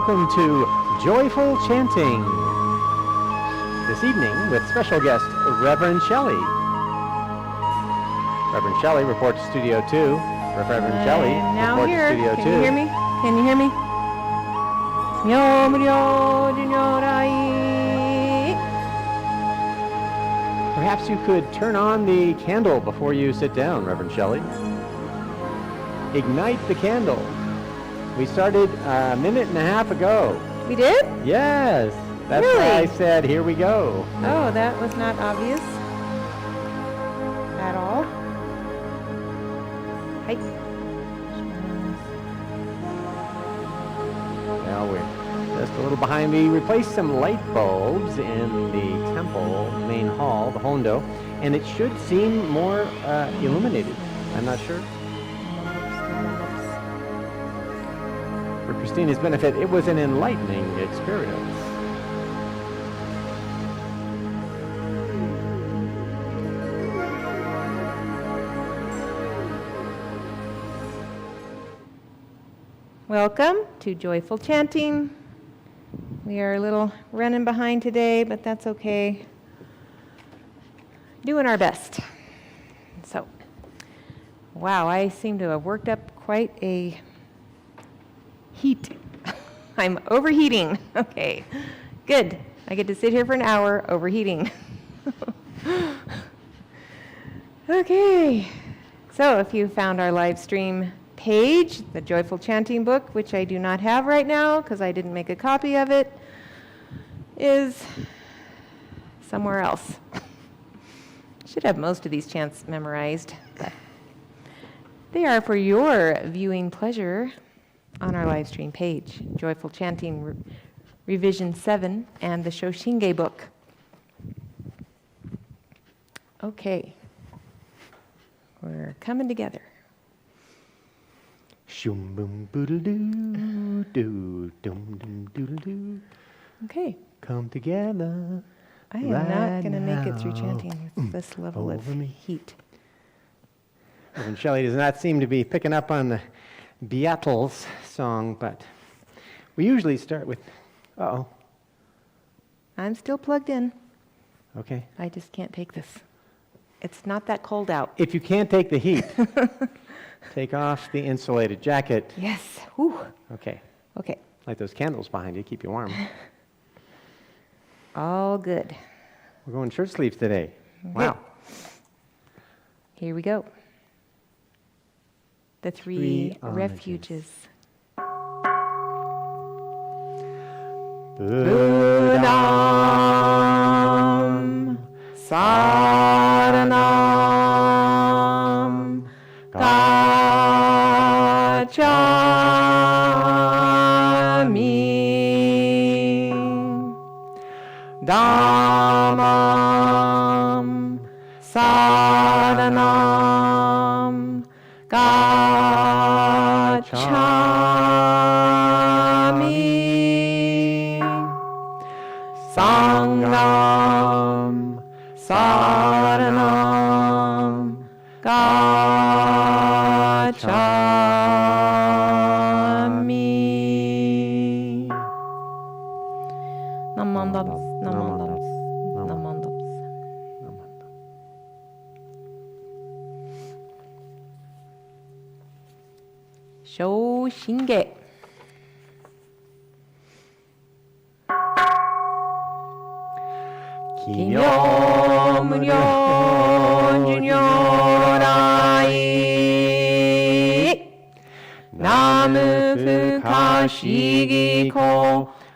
welcome to Joyful Chanting. This evening with special guest Reverend Shelley. Reverend Shelley, report to Studio 2. Reverend Shelley, report to Studio 2. Can you hear me? Can you hear me? Perhaps you could turn on the candle before you sit down, Reverend Shelley. Ignite the candle. We started a minute and a half ago. We did? Yes. That's really? why I said, here we go. Oh, that was not obvious at all. Hi. Now we're just a little behind. We replaced some light bulbs in the temple main hall, the Hondo, and it should seem more illuminated. I'm not sure. For Christina's benefit, it was an enlightening experience. Welcome to Joyful Chanting. We are a little running behind today, but that's okay. Doing our best. So, wow, I seem to have worked up quite a heat. I'm overheating. Okay, good. I get to sit here for an hour overheating. Okay, so if you found our live stream page, the Joyful Chanting book, which I do not have right now because I didn't make a copy of it, is somewhere else. Should have most of these chants memorized, but they are for your viewing pleasure on our live stream page, Joyful Chanting Revision 7 and the Shoshinge book. Okay, we're coming together. Shum boom boodle doo doo dum dum doodle doo. Okay. Come together. I am not going to make it through chanting with this level of heat. Reverend Shelley does not seem to be picking up on the Beatles song, but we usually start with, uh-oh. I'm still plugged in. Okay. I just can't take this. It's not that cold out. If you can't take the heat, take off the insulated jacket. Yes. Whew. Okay. Okay. Light those candles behind you, keep you warm. All good. We're going shirt sleeves today. Okay. Wow. Here we go. The three refuges. Buddham Saranam Gacchami Dhammam Saranam Gacchami Sangham Saranam Gacchami. Namandams, namandams, namandams. Shoshinge. Kinyo-muryo-junyorai Namu-fuka-shigi-ko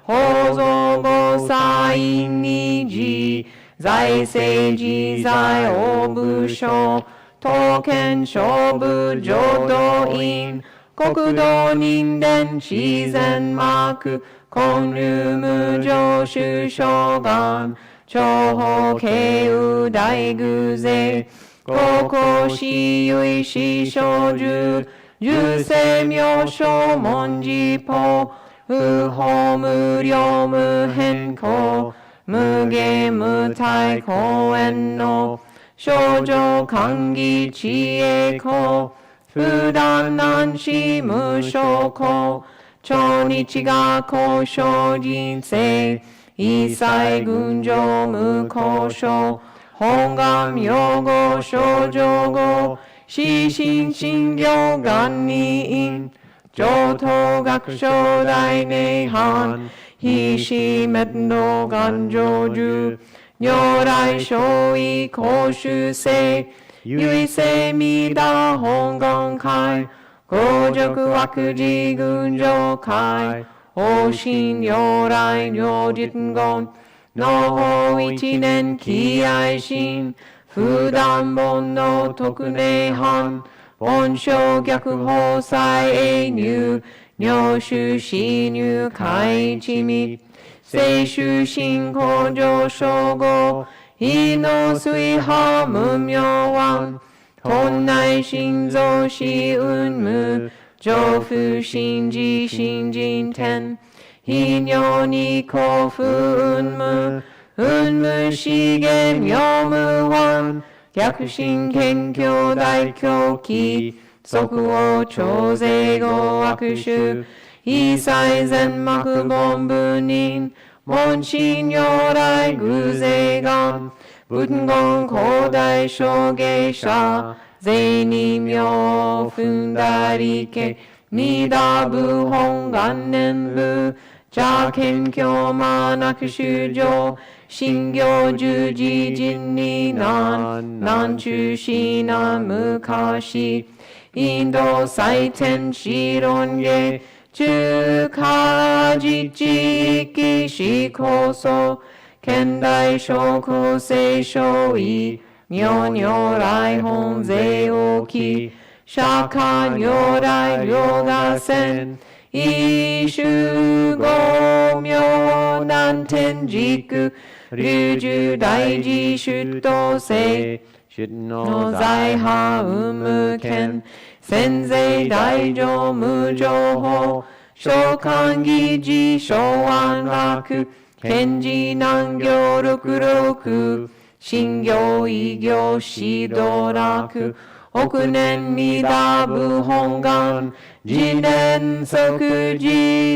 Hozo-go-sai-ni-ji Zai-sei-ji-zai-o-busho Token-shobu-jodo-in Kokudo-ningen-shizen-maku Konru-mujo-shu-shogan Choho-keu dai-guze Koko-shi-yui-shi-shoju Jusei-myosho-monji-po Uho-muryo-muhen-ko Muge-mutai-koen-no Shoujo-kangi-chie-ko Fudan-nan-shi-musho-ko 超日が交渉人生一切群上無交渉本願用語症状語死心心行願に上等学章大涅槃非死滅の願成就如来所意公衆性唯性未打本願会五辱悪事群上会往生如来如実言の法一年喜愛心不断本の特涅槃本性逆法再永入入手死入開一密聖衆信向上称号異の水波無明王本内心臓死運無上不信自信人天非尿に幸福運無運無資源妙無王逆心謙虚大狂気即応超税後悪臭異彩全幕本部人門心如来偶税願文言広大小芸者税に妙踏んだりけ二打部本願念部邪謙虚まなく修上信行十字人に南中しな昔インド最天使論下中華自治域思考層現代諸国聖書意妙如来本税大き釈迦如来両河線一種五妙難天軸龍樹大寺出頭聖出の財派無権先世大乗無情報召喚議事昭安楽賢治難行六六信行異行指導楽億年二打部本願自年即自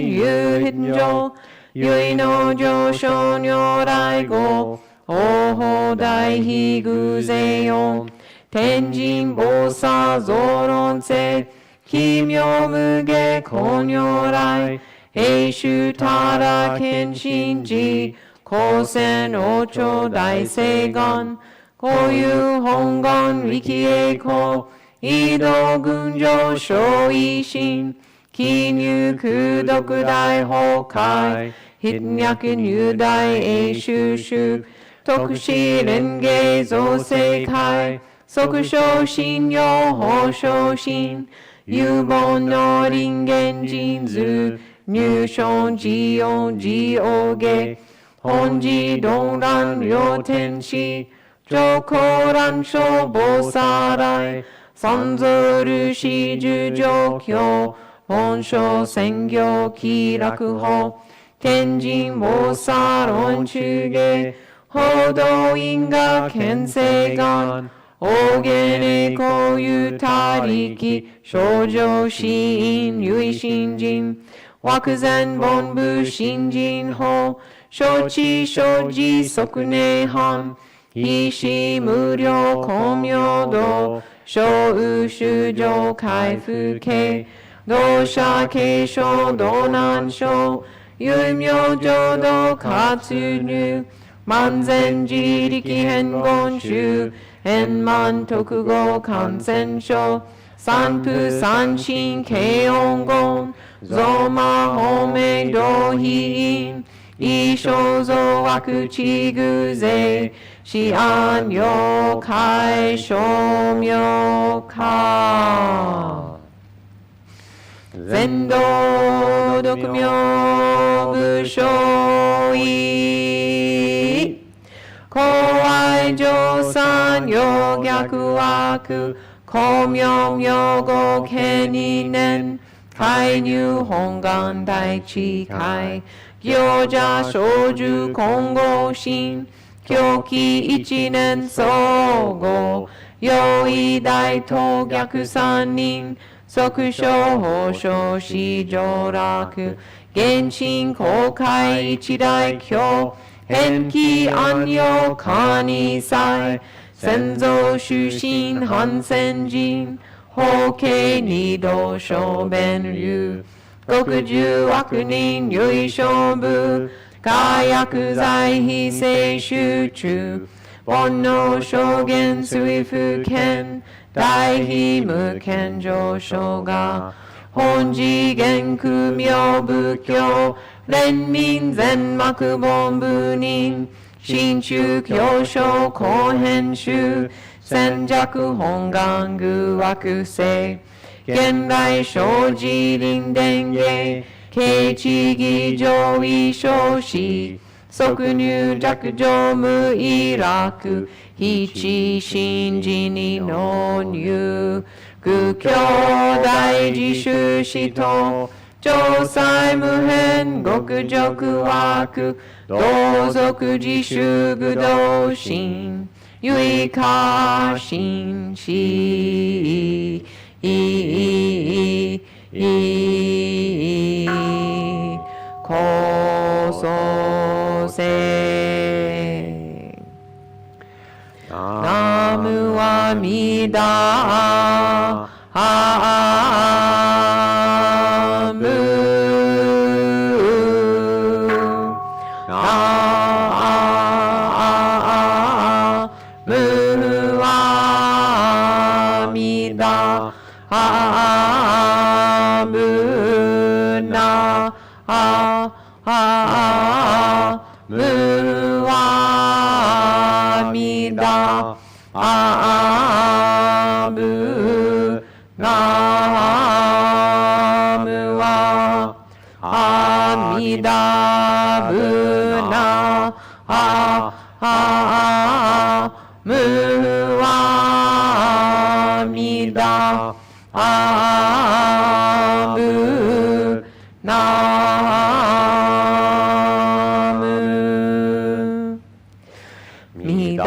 由返上唯の上昇如来語王法大悲偶税音天神菩薩増論世奇妙無下公如来永寿たら謙信寺高専王朝大聖願こういう本願力栄光移動群上小維心記入空読大崩壊筆脈入大永収集特使連芸造世界即昇信用法昇信有本の人間人図入賞自音自王下本自動乱両天使上高乱小菩薩来三蔵ルシ十上教本性専業気楽法天神菩薩論中下報道因果見世願大下猫有他力少女死因唯心人惑前本部新人法承知承知即涅槃非死無量光明道小有修上開復系同社継承道難所有名浄土活入万全自力変言宗円満特語感染症三不三心軽音言増魔法明道非因異生造悪地偶税死安妖怪称名化全道独名無所意公愛上三陽逆悪公明明語家二年介入本願大智慧行者小樹金剛心狂気一年総合用意大東逆三人即所法所市上楽現進公開一大教返帰安養加二祭先祖出身反戦人法慶二道小弁流極重悪人唯勝負火薬剤非正集中煩悩証言水不見大非無見上昇が本次元空妙仏教連民全幕本部人新中教書後編集戦弱本願具惑星現代生寺林伝芸慶地義上位少子即入弱上無意楽一心寺に納入具兄弟自主使徒調裁無変極辱枠同族自主具道心唯過心し高祖聖ナムアミダムナムアミダムナムアミダムナムは阿弥陀仏なむは阿弥陀仏なむ弥陀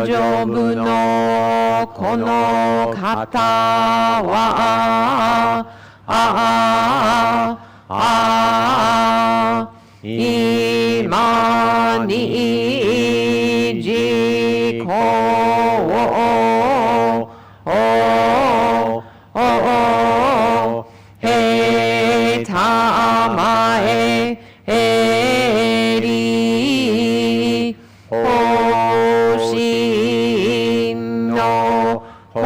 上部のこの方は今に自己をへたまえり方針の法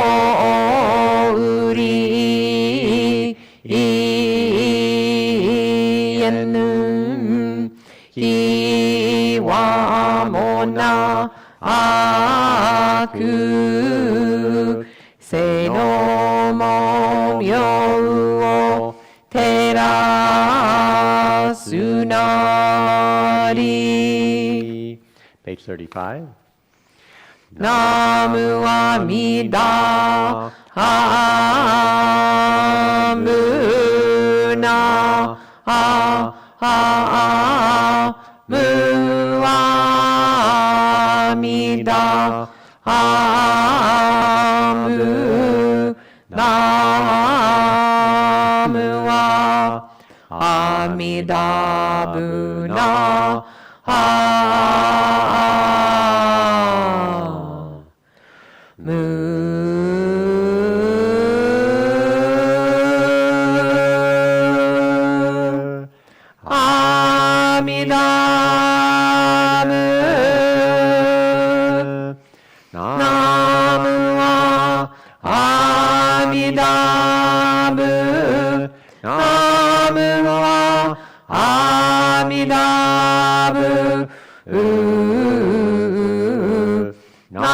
売りえぬひわもなくせのもみょうを照らすなり Page 35. ナムアミダムナムアミダムナムは阿弥陀仏な阿弥陀仏ナムは阿弥陀仏ナムは阿弥陀仏ナ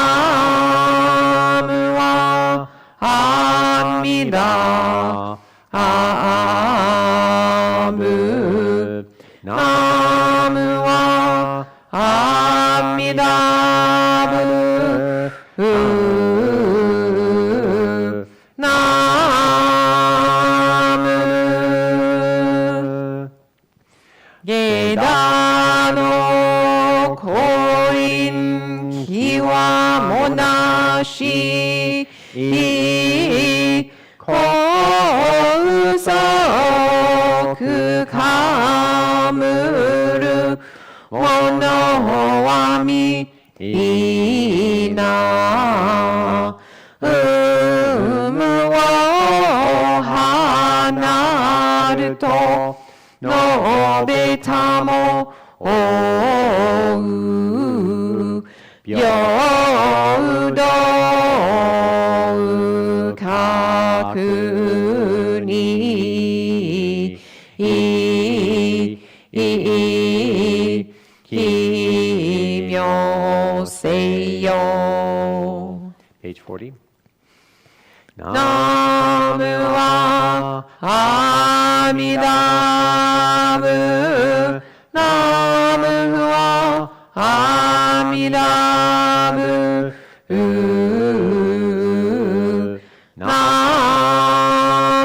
ムは阿弥陀仏ナムは阿弥陀仏ナム下駄の降臨日はもなしこ物はみいな有無を離ると述べたもおう平等確に奇妙せよ。Page 40. ナムは阿弥陀仏。ナムは阿弥陀仏。ナ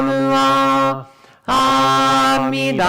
ムは阿弥陀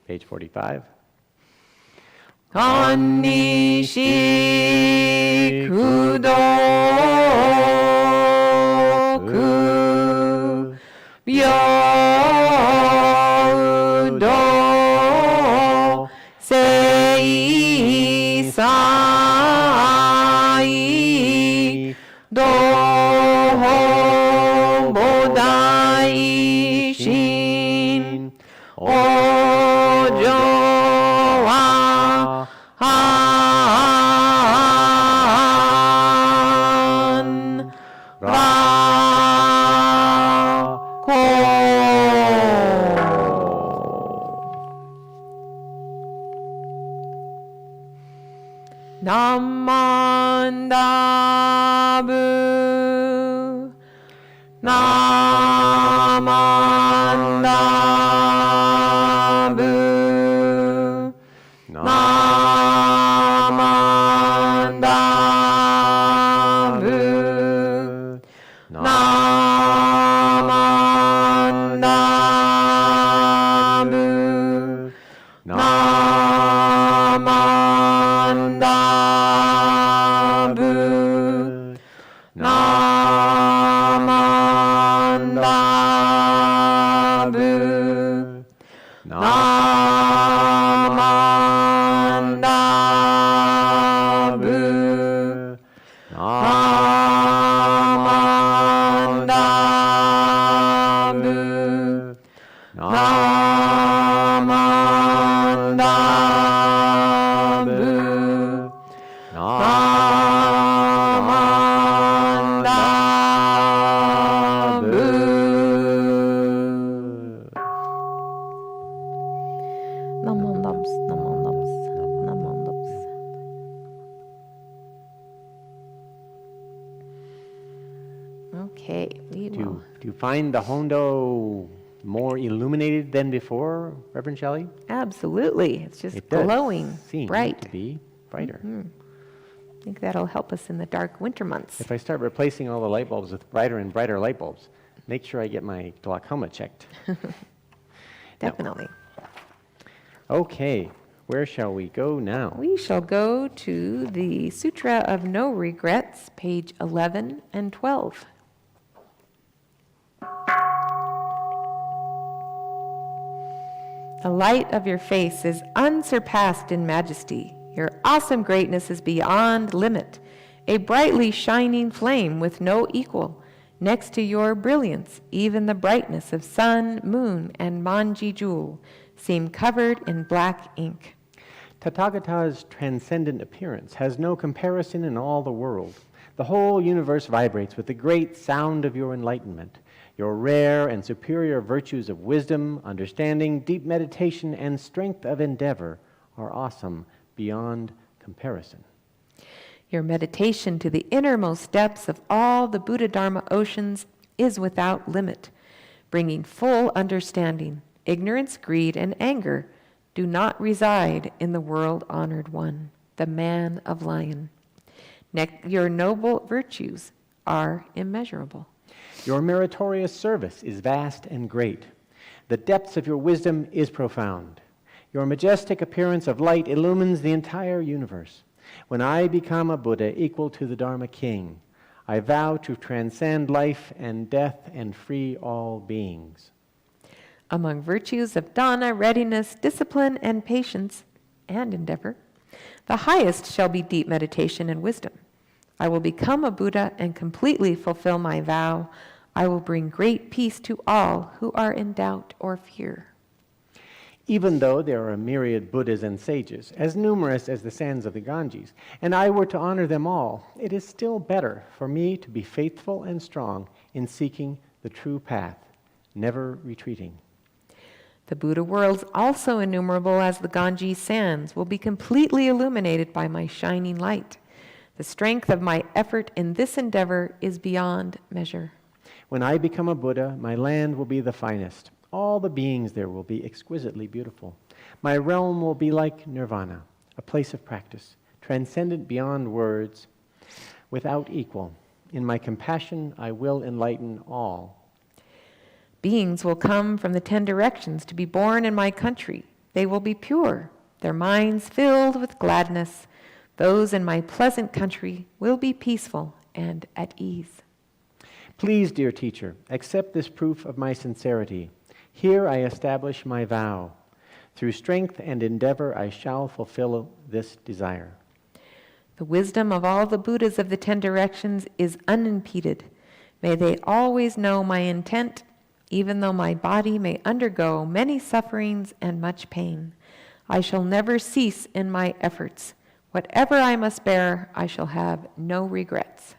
Page 45. 堪にしくどく平等聖祭道菩提心お嬢はナマンダブナマンダブナマンダブナマンダブナマンダブナマンダブナマンダブナマンダブナマンダブナマンダブ find the Hondo more illuminated than before, Reverend Shelley? Absolutely. It's just It does glowing, seem bright. to be brighter. I think that'll help us in the dark winter months. If I start replacing all the light bulbs with brighter and brighter light bulbs, make sure I get my glaucoma checked. Definitely. Okay, where shall we go now? We shall go to the Sutra of No Regrets, page 11 and 12. The light of your face is unsurpassed in majesty. Your awesome greatness is beyond limit, a brightly shining flame with no equal. Next to your brilliance, even the brightness of sun, moon, and manji jewel seem covered in black ink. Tathagata's transcendent appearance has no comparison in all the world. The whole universe vibrates with the great sound of your enlightenment. Your rare and superior virtues of wisdom, understanding, deep meditation, and strength of endeavor are awesome beyond comparison. Your meditation to the innermost depths of all the Buddha Dharma oceans is without limit, bringing full understanding. Ignorance, greed, and anger do not reside in the world-honored one, the man of lion. Your noble virtues are immeasurable. Your meritorious service is vast and great. The depths of your wisdom is profound. Your majestic appearance of light illumines the entire universe. When I become a Buddha equal to the Dharma King, I vow to transcend life and death and free all beings. Among virtues of dana, readiness, discipline, and patience, and endeavor, the highest shall be deep meditation and wisdom. I will become a Buddha and completely fulfill my vow. I will bring great peace to all who are in doubt or fear. Even though there are a myriad Buddhas and sages, as numerous as the sands of the Ganges, and I were to honor them all, it is still better for me to be faithful and strong in seeking the true path, never retreating. The Buddha worlds, also innumerable as the Ganges sands, will be completely illuminated by my shining light. The strength of my effort in this endeavor is beyond measure. When I become a Buddha, my land will be the finest. All the beings there will be exquisitely beautiful. My realm will be like nirvana, a place of practice, transcendent beyond words, without equal. In my compassion, I will enlighten all. Beings will come from the 10 directions to be born in my country. They will be pure, their minds filled with gladness. Those in my pleasant country will be peaceful and at ease. Please, dear teacher, accept this proof of my sincerity. Here I establish my vow. Through strength and endeavor I shall fulfill this desire. The wisdom of all the Buddhas of the 10 directions is unimpeded. May they always know my intent, even though my body may undergo many sufferings and much pain. I shall never cease in my efforts. Whatever I must bear, I shall have no regrets.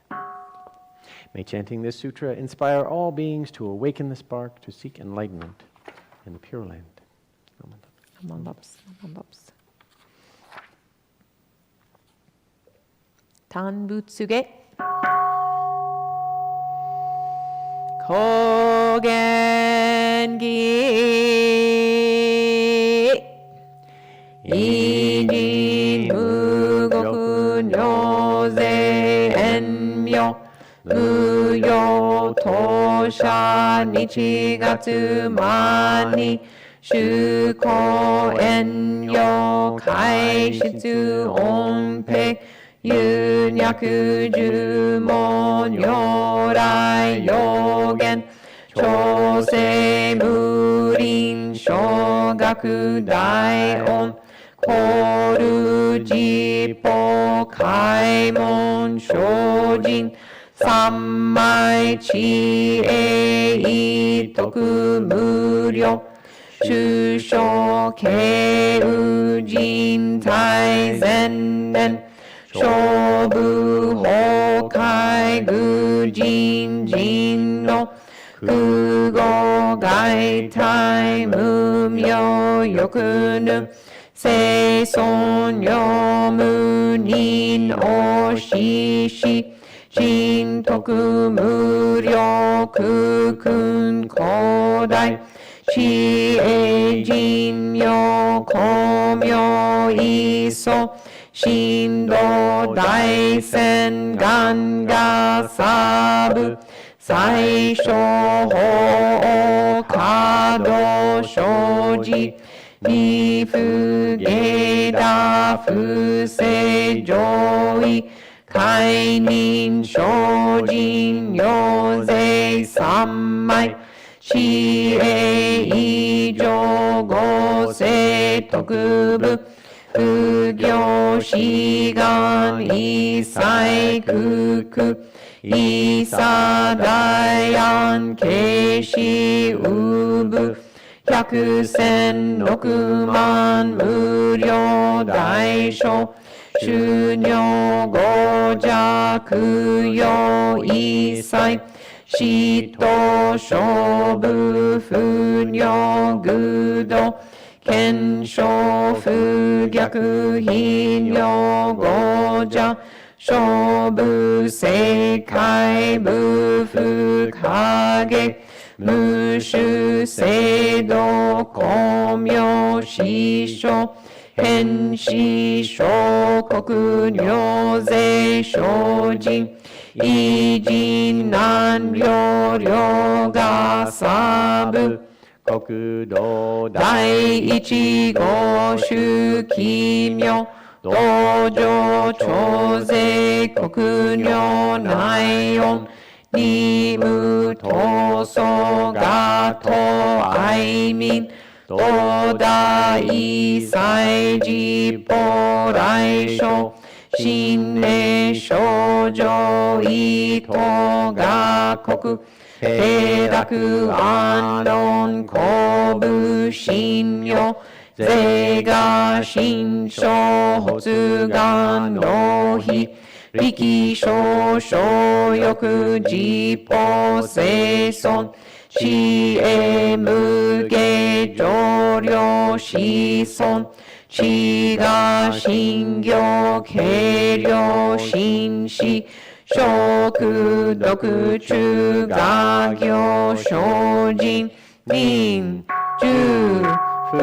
May chanting this sutra inspire all beings to awaken the spark to seek enlightenment in the Pure Land. Tanbutsuge. Kogengi. Ijin mugoku nyoze enmyo. Muyo tosha nichigatsu mani. Shuko enyo kaishitsu onpe. Yunyaku jumon yorai yogen. Chose murin shogaku daion. Koru jipo kaimon shojin. Sammai chi e itoku muryo. Shusho keu jin tai zen. Shobu hokai gu jin jin no. Kugo gai tai mumyo yokunu. Seison yomu nin o shishi. 神徳無力君古代知恵人妙光明意祖神道大仙願がサブ最初法華道生じ理不下打不正上位解任精進行税三昧知恵以上五世特部不行志願一切空空一茶大安慶始無部百千六万無量大小修行五弱用一切死と勝負不尿愚道検証不逆非尿五者勝負世界無不影無種制度公明師匠変死小国尿税精進偉人難量量がサブ国土第一号種奇妙道場徴税国尿内音理無闘争がと愛民東大祭事法来所心霊症状意図が国平楽安論公部信用税が心象発願浪費力少少欲自法生存知恵無下上量子孫知が信行軽量心死食毒中画行精進民主不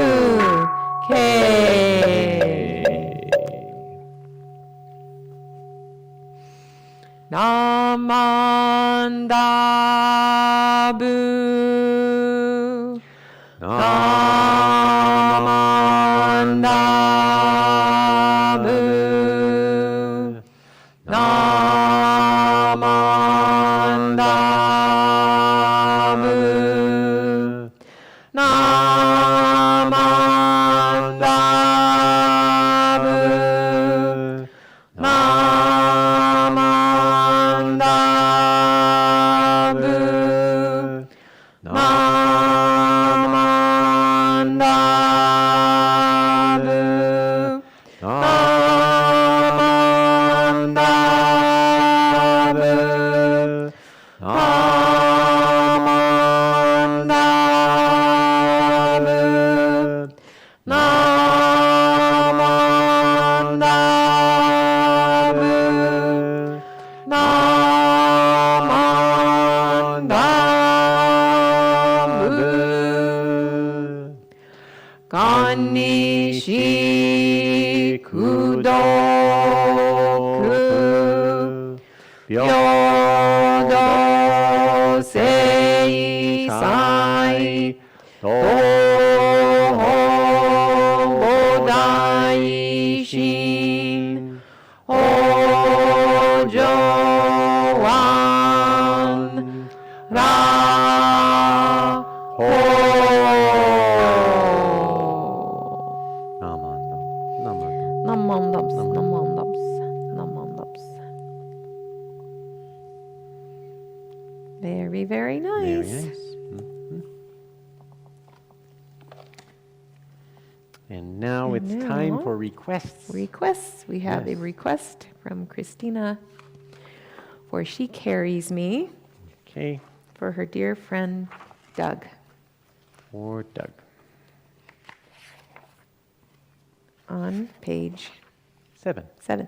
敬ナマンダブナマンダブナマンダブナマンダブナマンダブナマンダブナマンダブナマンダブナマンダブナマンダブがんにしくどく平等正祭東方五大神北条湾ラホNamandams. Very, very nice. Very nice. Mhm. And now it's time for requests. Requests. We have a Yes. request from Christina for She Carries Me Okay, for her dear friend Doug. for Doug. On page 7. 7.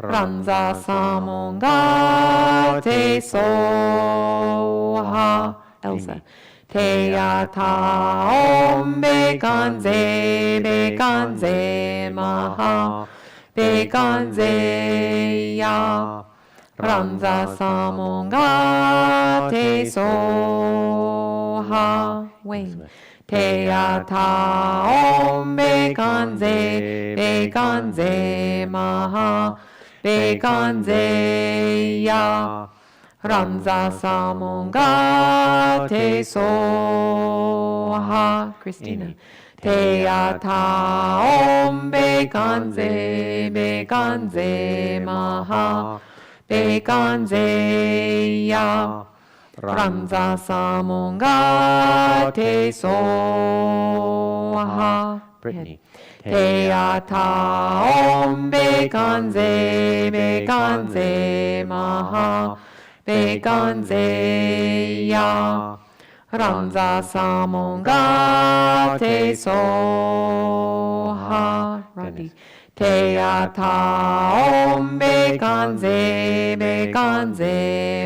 Ranza samonga te soha. Elsa. Teya ta om bekanze maha. Bekanze ya. Ranza samonga te soha. Wayne. Teya ta om bekanze maha. Bekanze ya. Ranza samonga te soha. Christina. Teya ta om bekanze maha. Bekanze ya. Ranza samonga te soha. Brittany. Teya ta om bekanze maha. Bekanze ya. Ranza samonga te soha. Randi. Teya ta om bekanze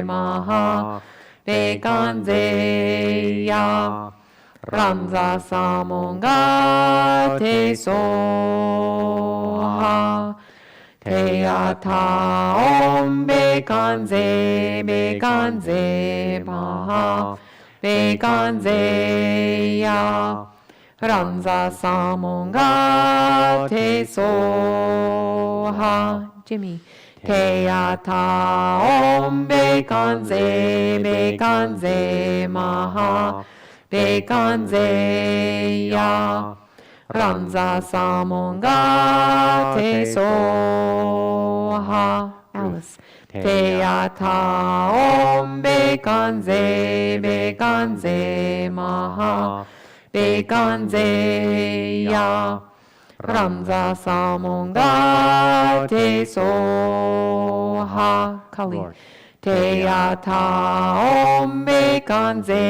maha. Bekanze ya. Ranza samonga te soha. Teya ta om bekanze maha. Bekanze ya. Ranza samonga te soha. Jimmy. Teya ta om bekanze maha. Bekanze ya. Ranza samonga te soha. Alice. Teya ta om bekanze maha. Bekanze ya. Ranza samonga te soha. Kali. Teya ta om bekanze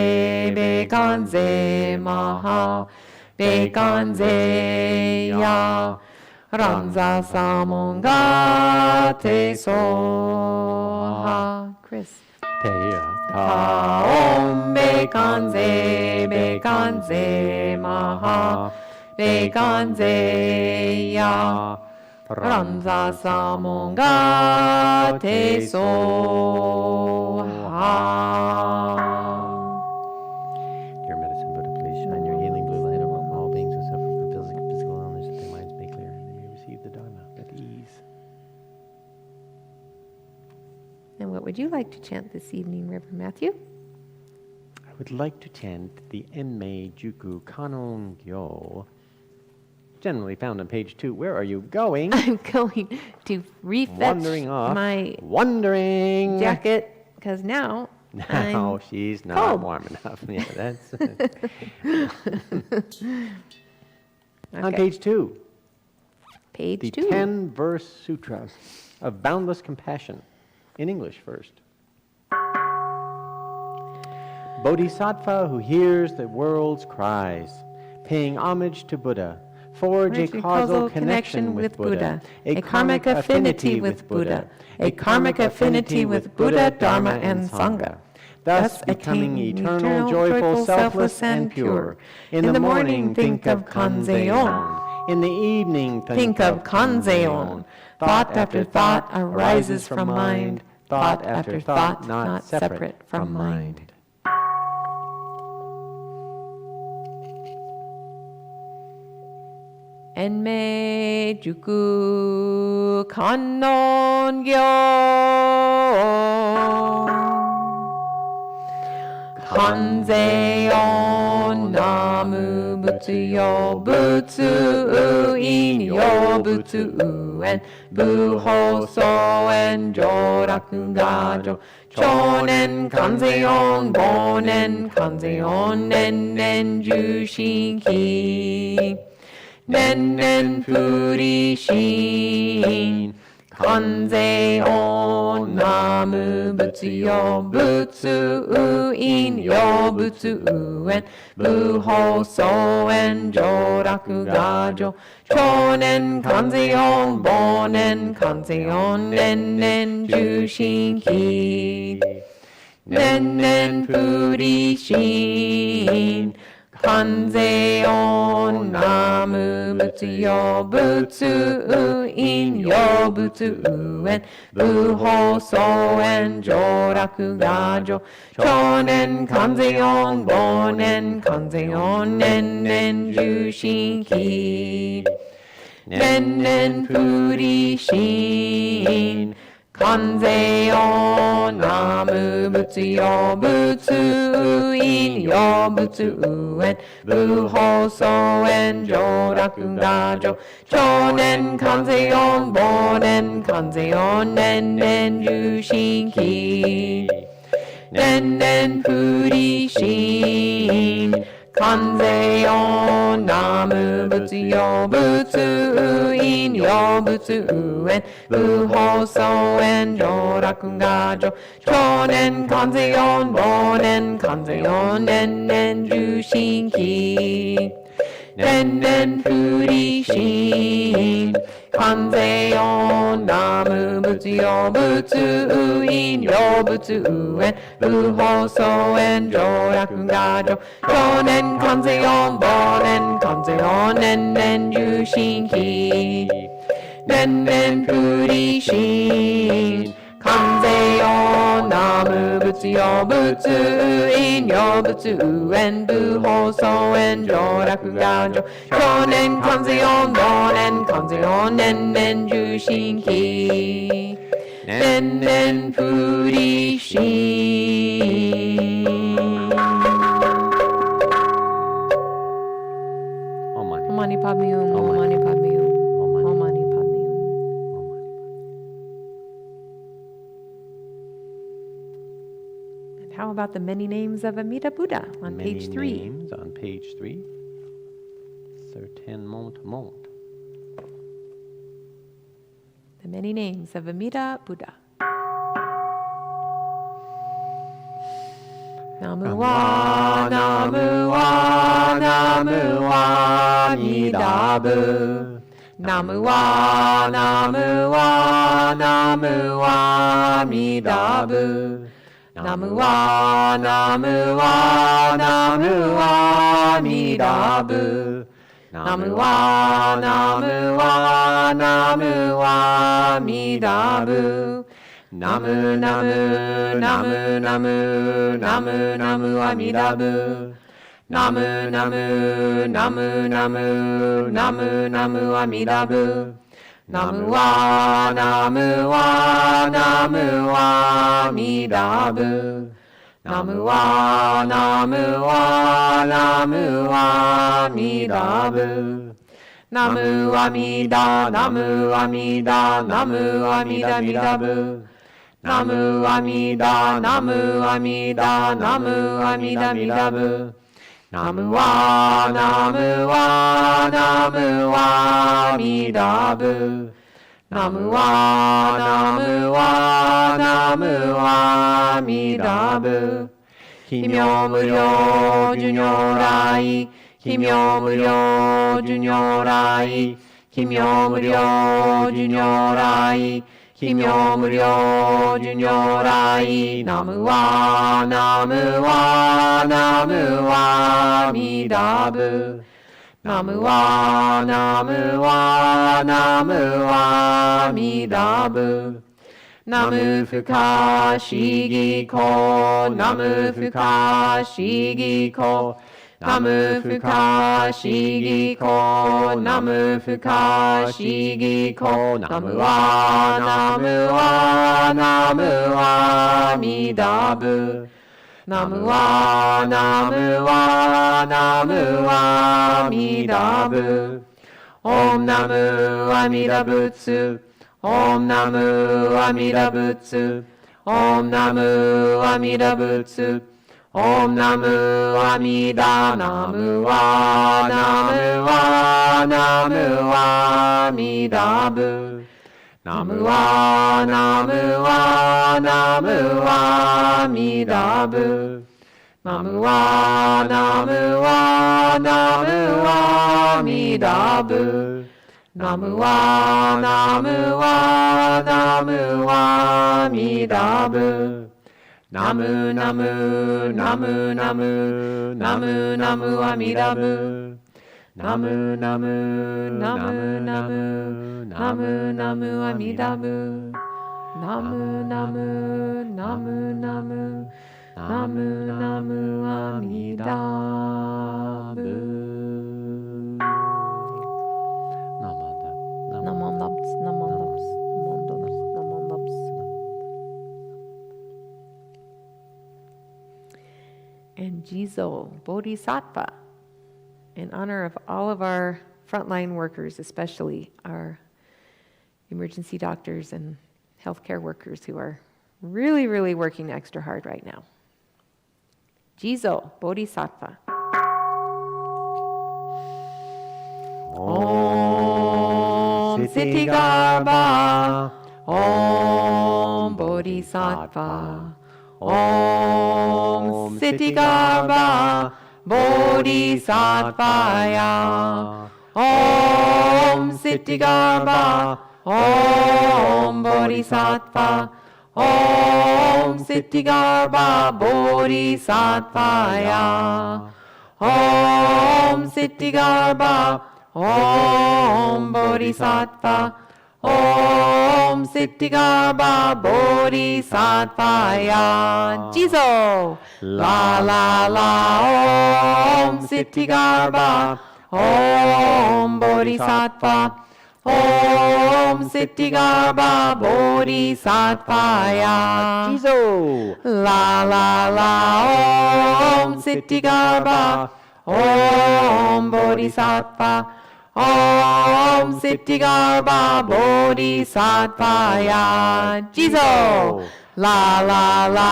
maha. Bekanze ya. Ranza samonga te soha. Chris. Teya Ta om bekanze maha. Bekanze ya. Ranza samonga te soha. Dear Medicine Buddha, please shine your healing blue light over all beings who suffer from physical illness, that their minds may clear and they may receive the Dharma at ease. And what would you like to chant this evening, Reverend Matthew? I would like to chant the Enmei Juku Kanon Gyo, generally found on page 2. Where are you going? I'm going to refetch Wandering off. my Wandering. jacket because now Now she's not cold. warm enough. Yeah, that's on Okay. page 2. Page The 2. 10-verse sutra of boundless compassion. In English first. Bodhisattva who hears the world's cries, paying homage to Buddha, forge a causal connection with Buddha, a karmic affinity with Buddha, a karmic affinity with Buddha, Dharma, and Sangha, thus becoming eternal, joyful, selfless, and pure. In the morning, think of Kanzeon. In the evening, think of Kanzeon. Thought after thought arises from mind, thought after thought not separate from mind. Enmei Juku Kannon Gyo. Kanzeon Namu Butsuyo Butsu Inyo Butsu En Buho So En Joraku Gajo Chonen Kanzeon Bonen Kanzeon Nen Jushinki Nen Furi Shin 간세 온 나무 부츠 요 부츠 우인 요 부츠 우엔 부호소엔 조라쿠 가조 초넨 간세온 보넨 간세온 넨넨 주신키 넨넨 부리신 간세온 나무 부츠 요 부츠 우인 요 부츠 우엔 부호소엔 조라쿠 가조 초넨 간세온 보넨 간세온 넨넨 주신키 넨넨 부리신 간세온 나무 부츠 요 부츠 우인 요 부츠 우엔 부호소엔 조라쿠 가조 초넨 간세온 보넨 간세온 넨넨 주신키 넨넨 부리신 간세온 나무 부츠 요 부츠 우인 요 부츠 우엔 부호소엔 조라쿠 가조 초넨 간세온 보넨 간세온 넨넨 주신키 넨넨 부리신 간세온 나무 부츠 요 부츠 우인 요 부츠 우엔 부호소엔 조라쿠 가조 초넨 간세온 보넨 간세온 넨넨 주신키 넨넨 부리신 간세온 나무 부츠 요 부츠 우인 요 부츠 우엔 부호소엔 조라쿠 가조 초넨 간세온 보넨 간세온 넨넨 주신키 넨넨 부리신 Om Padme Hum, Om Mani Padme Hum, Om Mani Padme Hum. And how about the many names of Amida Buddha on page 3? Many names on page 3. Certainement. The many names of Amida Buddha. Namu wa, Namu wa, Namu wa, Amida Bu. Namu wa, Namu wa, Namu wa, Amida Bu. Namu wa, Namu wa, Namu wa, Amida Bu. Namu wa, Namu wa, Namu wa, Amida Bu. Namu, Namu, Namu, Namu, Namu, Namu, Amida Bu. Namu, Namu, Namu, Namu, Namu, Namu, Amida Bu. Namu wa, Namu wa, Namu wa, Amida Bu. Namu wa, Namu wa, Namu wa, Amida Bu. Namu Amida, Namu Amida, Namu Amida, Amida Bu. Namu Amida, Namu Amida, Namu Amida, Amida Bu. Namu wa, Namu wa, Namu wa, Amida Bu. Namu wa, Namu wa, Namu wa, Amida Bu. Kimyo-muryo Junyorai, Kimyo-muryo Junyorai, Kimyo-muryo Junyorai, Kimyo-muryo Junyorai. Namu wa, Namu wa, Namu wa, Amida Bu. Namu wa, Namu wa, Namu wa, Amida Bu. Namu Fukashi Ko, Namu Fukashi Ko. Namu Fukashi Ko, Namu Fukashi Ko. Namu wa, Namu wa, Namu wa, Amida Bu. Namu wa, Namu wa, Namu wa, Amida Bu. Om Namu Amida Butsu, Om Namu Amida Butsu, Om Namu Amida Butsu. Om Namu Amida, Namu wa, Namu wa, Namu wa, Amida Bu. Namu-a, namu-a, namu-a, midabu. Namu-a, namu-a, namu-a, midabu. Namu-a, namu-a, namu-a, midabu. Namu, namu, namu, namu, namu, namu, amidabu. Namu, namu, namu, namu, namu, namu, amidabu. Namu, namu, namu, namu, namu, namu, amidabu. Namondaps, namondaps, namondaps, namondaps. And Jizo Bodhisattva, in honor of all of our frontline workers, especially our emergency doctors and healthcare workers who are really, really working extra hard right now. Jizo Bodhisattva. Om Siddhigarbha, Om Bodhisattva, Om Siddhigarbha, Bodhisattvaya, Om Siddhigarbha, Om Bodhisattva, Om Siddhigarbha, Bodhisattvaya, Om Siddhigarbha, Om Bodhisattva, Om Siddhigarbha, Bodhisattvaya. Jizo. La la la. Om Siddhigarbha, Om Bodhisattva, Om Siddhigarbha, Bodhisattvaya. Jizo. La la la. Om Siddhigarbha, Om Bodhisattva, Om Siddhigarbha, Bodhisattvaya. Jizo. La la la.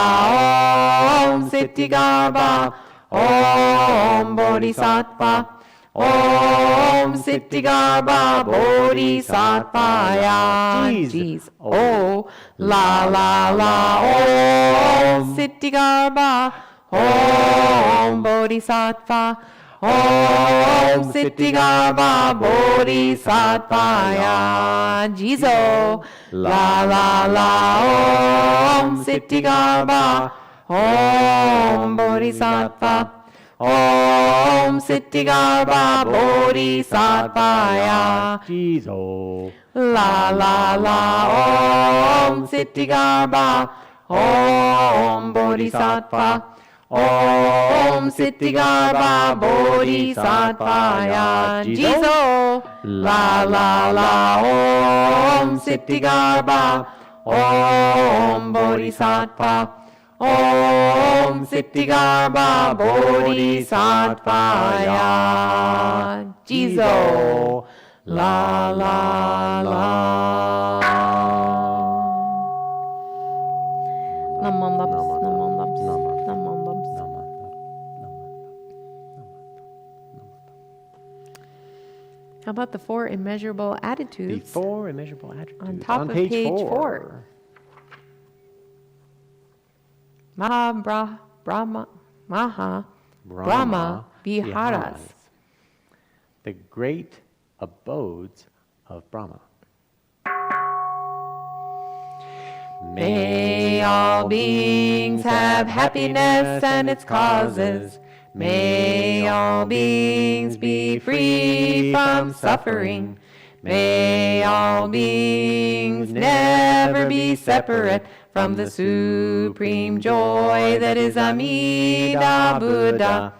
Om Siddhigarbha, Om Bodhisattva, Om Siddhigarbha, Bodhisattvaya. Jizo. Oh. La la la. Om Siddhigarbha, Om Bodhisattva, Om Siddhigarbha, Bodhisattvaya. Jizo. La la la. Om Siddhigarbha, Om Bodhisattva, Om Siddhigarbha, Bodhisattvaya. Jizo. La la la. Om Siddhigarbha, Om Bodhisattva, Om Siddhigarbha, Bodhisattvaya. Jizo. La la la. Om Siddhigarbha, Om Bodhisattva, Om Siddhigarbha, Bodhisattvaya. Jizo. La la la. Namondaps, namondaps, namondaps. How about the 4 immeasurable The attitudes 4 immeasurable attitudes. on top of page 4? Maha Brahma Viharas. The great abodes of Brahma. May all beings have happiness and its causes. May all beings be free from suffering. May all beings never be separate from the supreme joy that is Amida Buddha.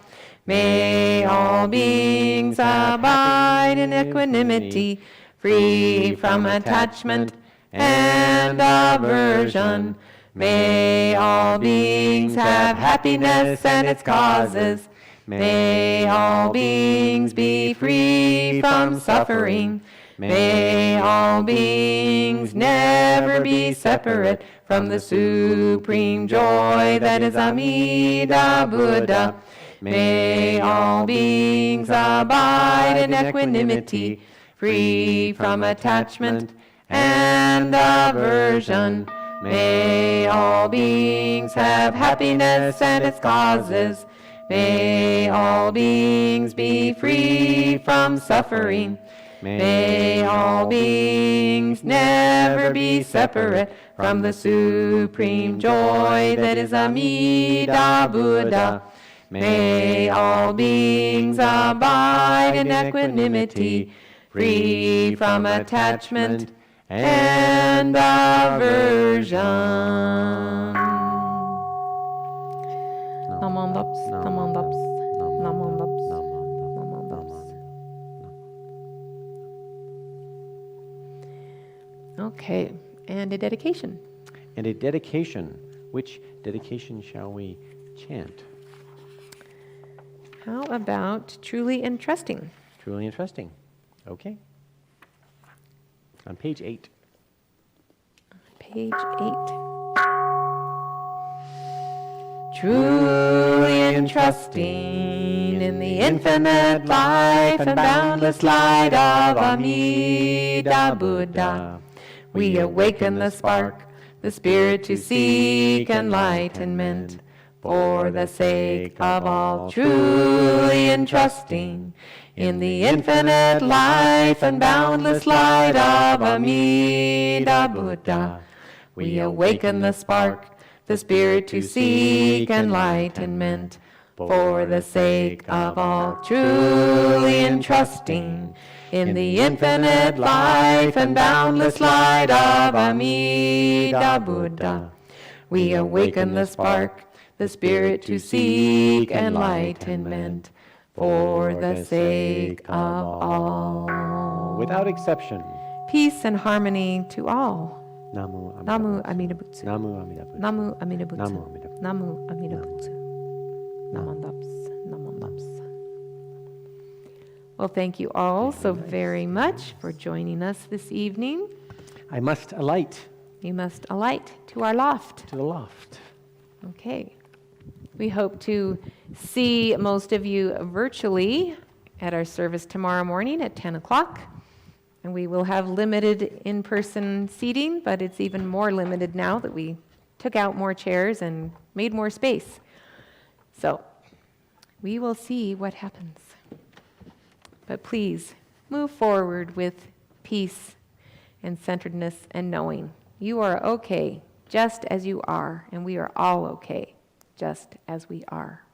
May all beings abide in equanimity, free from attachment and aversion. May all beings have happiness and its causes. May all beings be free from suffering. May all beings never be separate from the supreme joy that is Amida Buddha. May all beings abide in equanimity, free from attachment and aversion. May all beings have happiness and its causes. May all beings be free from suffering. May all beings never be separate from the supreme joy that is Amida Buddha. May all beings abide in equanimity, free from attachment and aversion. Namondaps, namondaps, namondaps, namondaps. Okay, and a dedication. And a dedication. Which dedication shall we chant? How about truly and trusting? Truly and trusting. Okay. On page 8. Page 8. Truly and trusting in the infinite life and boundless light of Amida Buddha, we awaken the spark, the spirit to seek enlightenment, for the sake of all. Truly and trusting in the infinite life and boundless light of Amida Buddha, we awaken the spark, the spirit to seek enlightenment, for the sake of all. Truly and trusting in the infinite life and boundless light of Amida Buddha, we awaken the spark, the spirit to seek enlightenment, for the sake of all. Without exception. Peace and harmony to all. Namu Amida Butsu. Namu Amida Butsu. Namu Amida Butsu. Namu Amida Butsu. Namu Amida Butsu. Namondaps. Namondaps. Well, thank you all so very much for joining us this evening. I must alight You must alight to our loft. to the loft. Okay. We hope to see most of you virtually at our service tomorrow morning at 10 o'clock. And we will have limited in-person seating, but it's even more limited now that we took out more chairs and made more space. So we will see what happens. But please move forward with peace and centeredness and knowing you are okay just as you are, and we are all okay just as we are.